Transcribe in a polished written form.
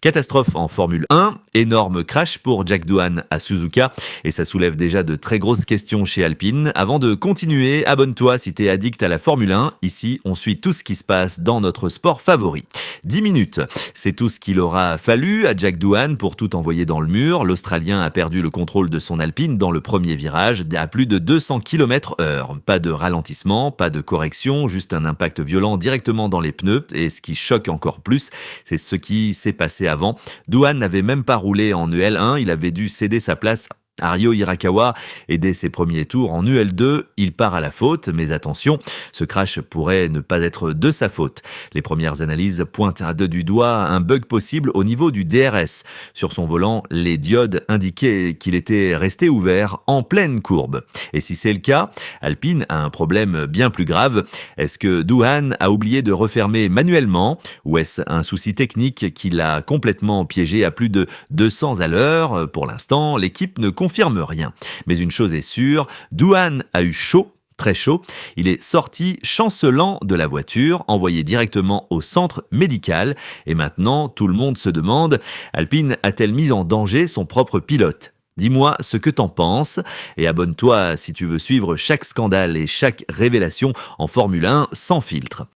Catastrophe en Formule 1, énorme crash pour Jack Doohan à Suzuka et ça soulève déjà de très grosses questions chez Alpine. Avant de continuer, abonne-toi si t'es addict à la Formule 1. Ici, on suit tout ce qui se passe dans notre sport favori. 10 minutes, c'est tout ce qu'il aura fallu à Jack Doohan pour tout envoyer dans le mur. L'Australien a perdu le contrôle de son Alpine dans le premier virage à plus de 200 km/h. Pas de ralentissement, pas de correction, juste un impact violent directement dans les pneus. Et ce qui choque encore plus, c'est ce qui s'est passé avant. Doohan n'avait même pas roulé en EL1, il avait dû céder sa place à Ryo Hirakawa et dès ses premiers tours en EL2, il part à la faute, mais attention, ce crash pourrait ne pas être de sa faute. Les premières analyses pointent du doigt un bug possible au niveau du DRS. Sur son volant, les diodes indiquaient qu'il était resté ouvert en pleine courbe. Et si c'est le cas, Alpine a un problème bien plus grave. Est-ce que Doohan a oublié de refermer manuellement ou est-ce un souci technique qui l'a complètement piégé à plus de 200 à l'heure? Pour l'instant, l'équipe ne confirme rien. Mais une chose est sûre, Doohan a eu chaud, très chaud. Il est sorti chancelant de la voiture, envoyé directement au centre médical. Et maintenant, tout le monde se demande, Alpine a-t-elle mis en danger son propre pilote ? Dis-moi ce que t'en penses et abonne-toi si tu veux suivre chaque scandale et chaque révélation en Formule 1 sans filtre.